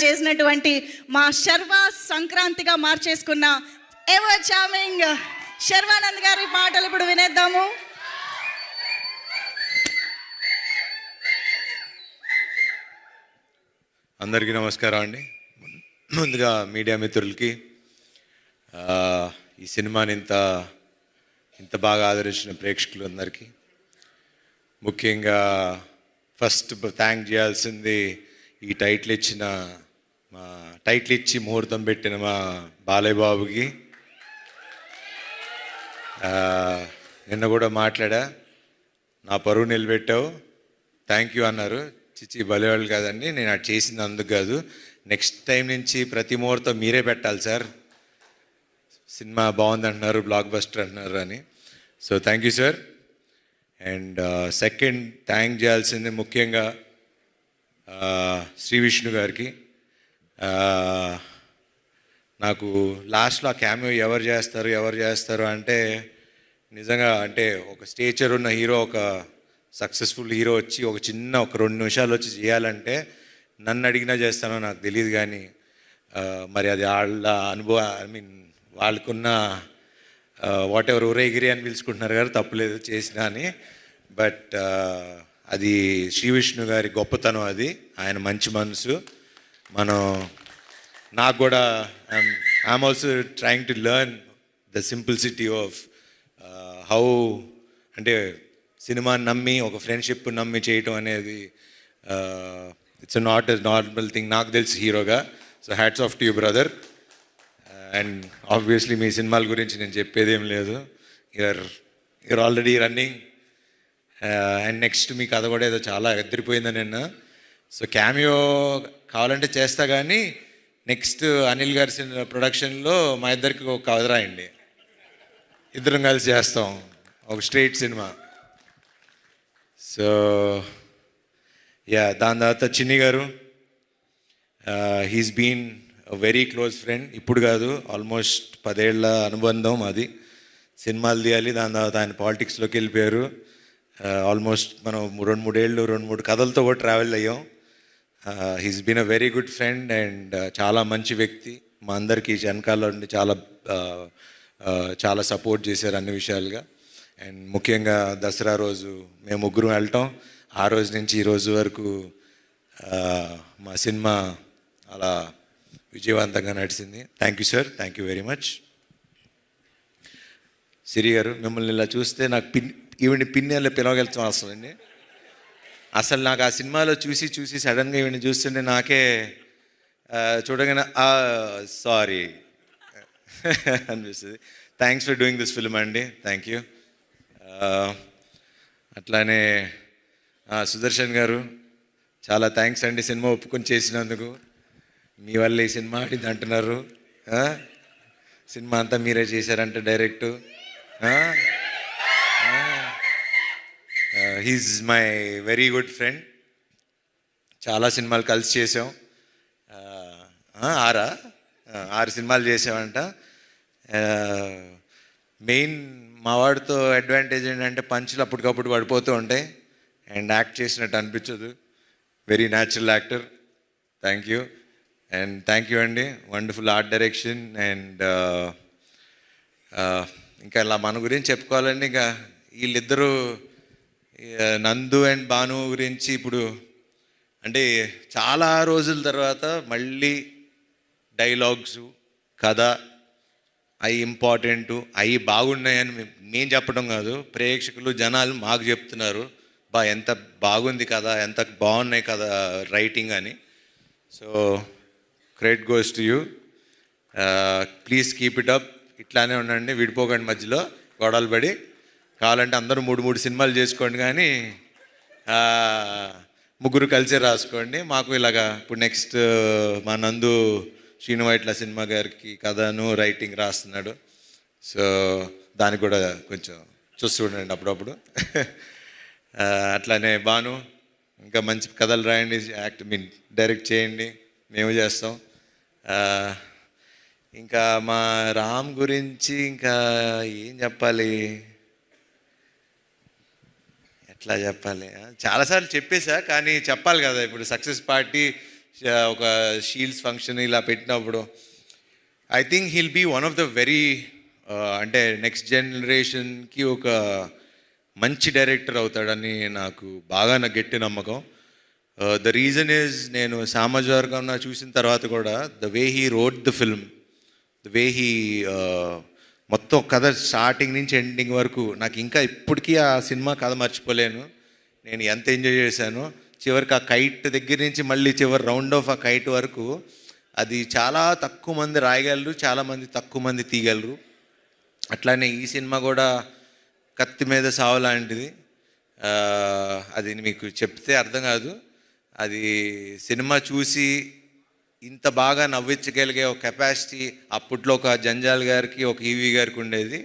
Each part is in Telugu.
చేసినటువంటి మా శర్వ సంక్రాంతిగా మార్చేసుకున్న ఎవర్ చార్మింగ్ శర్వానంద్ గారి మాటలు ఇప్పుడు వినేద్దాము. అందరికీ నమస్కారం అండి. ముందుగా మీడియా మిత్రులకి ఈ సినిమాని ఇంత బాగా ఆదరించిన ప్రేక్షకులందరికీ ముఖ్యంగా ఫస్ట్ థ్యాంక్ చేయాల్సింది ఈ టైటిల్ ఇచ్చి ముహూర్తం పెట్టిన మా బాలయ్య బాబుకి. నిన్న కూడా మాట్లాడా, నా పరువు నిలబెట్టావు, థ్యాంక్ యూ అన్నారు. చిచి బలేవాళ్ళు కాదండి, నేను అది చేసింది అందుకు కాదు, నెక్స్ట్ టైం నుంచి ప్రతి ముహూర్తం మీరే పెట్టాలి సార్, సినిమా బాగుంది అంటున్నారు, బ్లాక్ బస్టర్ అంటున్నారు అని. So thank you sir. And second thank చేయాల్సింది ముఖ్యంగా శ్రీ విష్ణు గారికి. నాకు లాస్ట్లో ఆ క్యామియో ఎవరు చేస్తారు అంటే నిజంగా అంటే ఒక స్టేచర్ ఉన్న హీరో, ఒక సక్సెస్ఫుల్ హీరో వచ్చి ఒక 2 నిమిషాలు వచ్చి చేయాలంటే నన్ను అడిగినా చేస్తానో నాకు తెలియదు, కానీ మరి అది వాళ్ళ అనుభవం, వాళ్ళకున్న వాట్ ఎవర్ ఊరేగిరి అని పిలుచుకుంటున్నారు కదా, తప్పులేదు చేసినా అని. బట్ అది శ్రీ విష్ణు గారి గొప్పతనం, అది ఆయన మంచి మనసు. నాకు కూడా I'm also trying to learn the simplicity of how అంటే సినిమాని నమ్మి ఒక ఫ్రెండ్షిప్ నమ్మి చేయటం అనేది it's not a normal thing నాకు తెలిసి హీరోగా. So hats off to you brother. And obviously మీ సినిమాల గురించి నేను చెప్పేదేం లేదు, you're already running. And next మీ కథ కూడా ఏదో చాలా ఎదిరిపోయిందని నిన్న. సో క్యామియో కావాలంటే చేస్తా, కానీ నెక్స్ట్ అనిల్ గారి ప్రొడక్షన్లో మా ఇద్దరికి ఒక కథ రాయండి, ఇద్దరం కలిసి చేస్తాం ఒక స్ట్రైట్ సినిమా. సో దాని తర్వాత Chinni garu, he's been very close friend, ఇప్పుడు కాదు ఆల్మోస్ట్ 10 ఏళ్ల అనుబంధం అది. సినిమాలు తీయాలి, దాని తర్వాత ఆయన పాలిటిక్స్లోకి వెళ్ళిపోయారు. ఆల్మోస్ట్ మనం 2-3 కథలతో కూడా ట్రావెల్ అయ్యాం. He's been a very good friend and చాలా మంచి వ్యక్తి. మా అందరికీ వెనకాల నుండి చాలా సపోర్ట్ చేశారు అన్ని విషయాలుగా. అండ్ ముఖ్యంగా దసరా రోజు మేము ముగ్గురు వెళ్ళటం, ఆ రోజు నుంచి ఈ రోజు వరకు మా సినిమా అలా విజయవంతంగా నడిచింది. Thank you sir, thank you very much. Siri garu, మిమ్మల్ని ఇలా చూస్తే నాకు ఈవిని పిన్నెల్లో పిలవగలుగుతాం అసలండి. అసలు నాకు ఆ సినిమాలో చూసి సడన్గా ఈవిని చూస్తుంటే నాకే చూడగానే సారీ అనిపిస్తుంది. Thanks for doing this film అండి, థ్యాంక్ యూ. అట్లానే సుదర్శన్ గారు, చాలా థ్యాంక్స్ అండి సినిమా ఒప్పుకొని చేసినందుకు. మీ వల్ల ఈ సినిమా ఆడింది అంటున్నారు, సినిమా అంతా మీరే చేశారంట direct. He's my very good friend, చాలా సినిమాలు కలిసి చేసాం, 6 సినిమాలు చేసామంట. మెయిన్ మా వాడితో అడ్వాంటేజ్ ఏంటంటే పంచులు అప్పటికప్పుడు పడిపోతూ ఉంటాయి అండ్ యాక్ట్ చేసినట్టు అనిపించదు. Very natural actor, thank you. And thank you అండి, వండర్ఫుల్ ఆర్ట్ డైరెక్షన్. అండ్ ఇంకా ఇలా మన గురించి చెప్పుకోవాలండి, ఇంకా వీళ్ళిద్దరూ నందు అండ్ భాను గురించి ఇప్పుడు అంటే చాలా రోజుల తర్వాత మళ్ళీ డైలాగ్స్, కథ అవి ఇంపార్టెంటు, అవి బాగున్నాయని మేము చెప్పడం కాదు, ప్రేక్షకులు జనాలు మాకు చెప్తున్నారు, ఎంత బాగుంది కదా, ఎంత బాగున్నాయి కదా రైటింగ్ అని. So credit goes to you. Please keep it up, ఇట్లానే ఉండండి, విడిపోకండి మధ్యలో గొడవలు పడి. కావాలంటే అందరూ 3 సినిమాలు చేసుకోండి, కానీ ముగ్గురు కలిసి రాసుకోండి. మాకు ఇలాగా ఇప్పుడు నెక్స్ట్ మా నందు శ్రీనువైట్ల సినిమా గారికి కథను రైటింగ్ రాస్తున్నాడు. సో దానికి కూడా కొంచెం చూస్తూ ఉండండి అప్పుడప్పుడు. అట్లానే భాను, ఇంకా మంచి కథలు రాయండి, డైరెక్ట్ చేయండి, మేము చేస్తాం. ఇంకా మా రామ్ గురించి ఇంకా ఏం చెప్పాలి, ఎట్లా చెప్పాలి, చాలాసార్లు చెప్పేశా, కానీ చెప్పాలి కదా. ఇప్పుడు సక్సెస్ పార్టీ ఒక షీల్డ్స్ ఫంక్షన్ ఇలా పెట్టినప్పుడు I think he'll be one of the very అంటే నెక్స్ట్ జనరేషన్కి ఒక మంచి డైరెక్టర్ అవుతాడని నాకు గట్టి నమ్మకం. ద రీజన్ ఈజ్ నేను సామాజిక చూసిన తర్వాత కూడా the way he wrote the film, the way he మొత్తం కథ స్టార్టింగ్ నుంచి ఎండింగ్ వరకు నాకు ఇంకా ఇప్పటికీ ఆ సినిమా కథ మర్చిపోలేను. నేను ఎంత ఎంజాయ్ చేశానో చివరికి ఆ కైట్ దగ్గర నుంచి మళ్ళీ చివరి రౌండ్ ఆఫ్ ఆ కైట్ వరకు అది చాలా తక్కువ మంది రాయగలరు, చాలామంది తక్కువ మంది తీయగలరు. అట్లానే ఈ సినిమా కూడా కత్తి మీద సావు లాంటిది. అది మీకు చెప్తే అర్థం కాదు. అది సినిమా చూసి ఇంత బాగా నవ్వించగలిగే ఒక కెపాసిటీ అప్పట్లో ఒక జంజాల్ గారికి ఒక ఈవీ గారికి ఉండేది.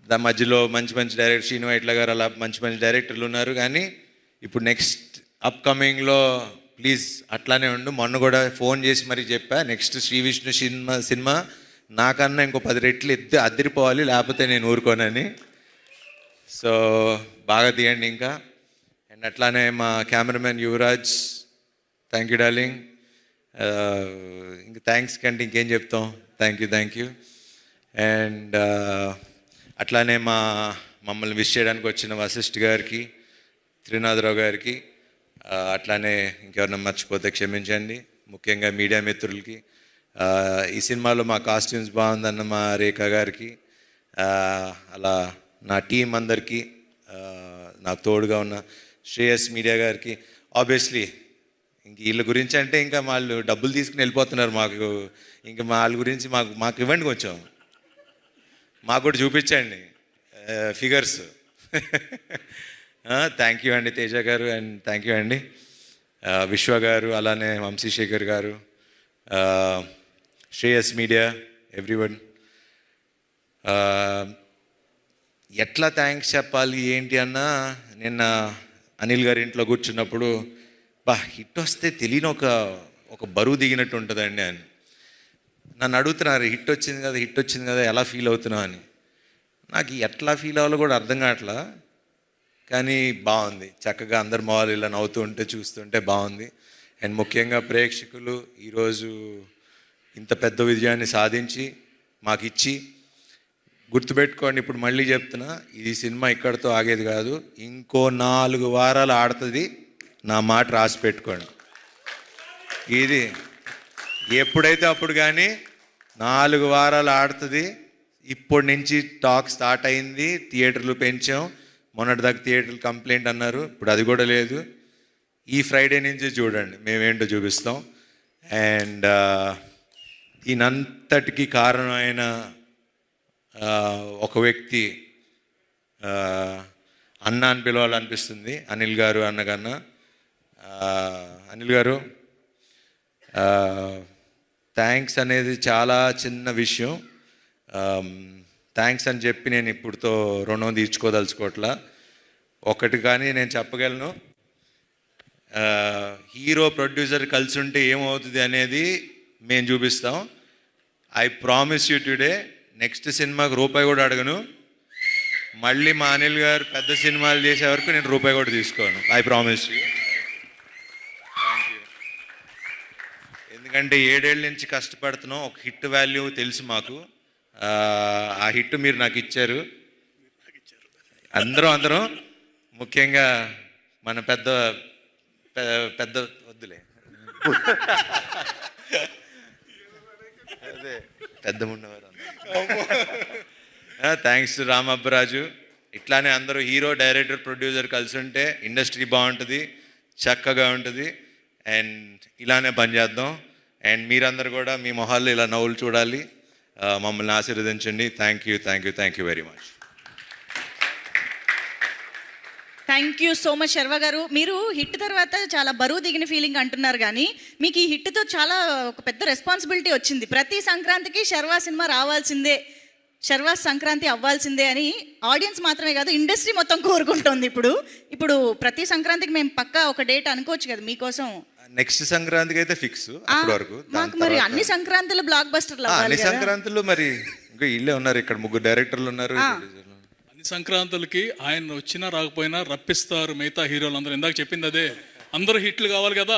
దాని మధ్యలో మంచి మంచి డైరెక్టర్ శ్రీను వైట్ల గారు అలా మంచి మంచి డైరెక్టర్లు ఉన్నారు. కానీ ఇప్పుడు నెక్స్ట్ అప్కమింగ్లో ప్లీజ్ అట్లానే ఉండు. మొన్న కూడా ఫోన్ చేసి మరీ చెప్పా, నెక్స్ట్ శ్రీ విష్ణు సినిమా నాకన్నా ఇంకో 10 రెట్లు అదిరిపోవాలి, లేకపోతే నేను ఊరుకోనని. సో బాగా తీయండి ఇంకా. అండ్ అట్లానే మా cameraman Yuvraj, thank you darling. ఇంక థ్యాంక్స్ కంటే ఇంకేం చెప్తాం. Thank you. అండ్ అట్లానే మమ్మల్ని విష్ చేయడానికి వచ్చిన వశిష్ఠ్ గారికి, త్రినాథరావు గారికి, అట్లానే ఇంకెవరన్నా మర్చిపోతే క్షమించండి. ముఖ్యంగా మీడియా మిత్రులకి, ఈ సినిమాలో మా కాస్ట్యూమ్స్ బాగుందన్న మా రేఖ గారికి, అలా నా టీం అందరికీ, నాకు తోడుగా ఉన్న శ్రేయస్ మీడియా గారికి. ఆబ్వియస్లీ ఇంక వీళ్ళ గురించి అంటే ఇంకా వాళ్ళు డబ్బులు తీసుకుని వెళ్ళిపోతున్నారు. మాకు ఇంకా వాళ్ళ గురించి మాకు ఇవ్వండి, కొంచెం మాకు కూడా చూపించండి ఫిగర్స్. థ్యాంక్ యూ అండి తేజ గారు, అండ్ థ్యాంక్ యూ అండి విశ్వ గారు, అలానే వంశీశేఖర్ గారు, శ్రేయస్ మీడియా, ఎవ్రీవన్. ఎట్లా థ్యాంక్స్ చెప్పాలి ఏంటి అన్నా, నిన్న అనిల్ గారి ఇంట్లో కూర్చున్నప్పుడు హిట్ వస్తే తెలియని ఒక బరువు దిగినట్టు ఉంటుందండి అని నన్ను అడుగుతున్నారు. హిట్ వచ్చింది కదా ఎలా ఫీల్ అవుతున్నావు అని. నాకు ఎట్లా ఫీల్ అవ్వాలో కూడా అర్థం కావట్లా. కానీ బాగుంది, చక్కగా అందరు మొహాలు ఇలా నవ్వుతూ ఉంటే చూస్తుంటే బాగుంది. అండ్ ముఖ్యంగా ప్రేక్షకులు ఈరోజు ఇంత పెద్ద విజయాన్ని సాధించి మాకు ఇచ్చి, గుర్తుపెట్టుకోండి, ఇప్పుడు మళ్ళీ చెప్తున్నా, ఈ సినిమా ఇక్కడితో ఆగేది కాదు, ఇంకో 4 వారాలు ఆడుతుంది. నా మాట రాసి పెట్టుకోండి. ఇది ఎప్పుడైతే అప్పుడు కానీ 4 వారాలు ఆడుతుంది. ఇప్పటి నుంచి టాక్ స్టార్ట్ అయింది, థియేటర్లు పెంచాం. మొన్నటిదాకా థియేటర్లు కంప్లైంట్ అన్నారు, ఇప్పుడు అది కూడా లేదు. ఈ ఫ్రైడే నుంచి చూడండి మేమేంటో చూపిస్తాం. అండ్ దీనంతటికి కారణమైన ఒక వ్యక్తి అన్న అని పిలవాలనిపిస్తుంది, అనిల్ గారు. అన్నకన్నా అనిల్ గారు, థ్యాంక్స్ అనేది చాలా చిన్న విషయం. థ్యాంక్స్ అని చెప్పి నేను ఇప్పుడుతో రుణం తీర్చుకోదలుచుకోవట్లా. ఒకటి కానీ నేను చెప్పగలను, హీరో ప్రొడ్యూసర్ కలిసి ఉంటే ఏమవుతుంది అనేది మేము చూపిస్తాం. I promise you today, next సినిమాకి రూపాయి కూడా అడగను. మళ్ళీ మా అనిల్ గారు పెద్ద సినిమాలు చేసే వరకు నేను రూపాయి కూడా తీసుకోను. I promise you. ఎందుకంటే 7 ఏళ్ళ నుంచి కష్టపడుతున్నాం. ఒక హిట్ వాల్యూ తెలుసు మాకు. ఆ హిట్ మీరు నాకు ఇచ్చారు. అందరం ముఖ్యంగా మన పెద్ద వద్దులే, అదే పెద్ద ఉన్నవారు. Thanks to Ram Abbaraju. ఇట్లానే అందరూ హీరో, డైరెక్టర్, ప్రొడ్యూసర్ కలిసి ఉంటే ఇండస్ట్రీ బాగుంటుంది, చక్కగా ఉంటుంది. అండ్ ఇలానే పనిచేద్దాం. అండ్ మీరందరూ కూడా మీ మొహాల్లో ఇలా నవ్వులు చూడాలి. మమ్మల్ని ఆశీర్వదించండి. Thank you very much. Thank you so much Sharva garu. మీరు హిట్ తర్వాత చాలా బరువు దిగిన ఫీలింగ్ అంటున్నారు, కానీ మీకు ఈ హిట్తో చాలా ఒక పెద్ద రెస్పాన్సిబిలిటీ వచ్చింది. ప్రతి సంక్రాంతికి శర్వా సినిమా రావాల్సిందే, శర్వా సంక్రాంతి అవ్వాల్సిందే అని ఆడియన్స్ మాత్రమే కాదు, ఇండస్ట్రీ మొత్తం కోరుకుంటోంది. ఇప్పుడు ప్రతి సంక్రాంతికి మేము పక్కా ఒక డేట్ అనుకోవచ్చు కదా మీకోసం. నెక్స్ట్ సంక్రాంతికి అయితే ఫిక్స్. అప్పటి వరకు మాకు మరి అన్ని సంక్రాంతులు బ్లాక్ బస్టర్లు అవ్వాలి. అన్ని సంక్రాంతులు మరి ఇంకా ఇల్లే ఉన్నారు, ఇక్కడ 3 డైరెక్టర్లు ఉన్నారు. అన్ని సంక్రాంతులకి ఆయన వచ్చినా రాకపోయినా రప్పిస్తారు మిగతా హీరోలు అందరూ. ఇందాక చెప్పింది అదే, అందరూ హిట్లు కావాలి కదా,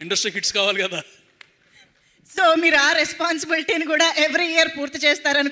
ఇండస్ట్రీ హిట్స్ కావాలి కదా. సో మీరు ఆ రెస్పాన్సిబిలిటీని కూడా ఎవ్రీ ఇయర్ పూర్తి చేస్తారని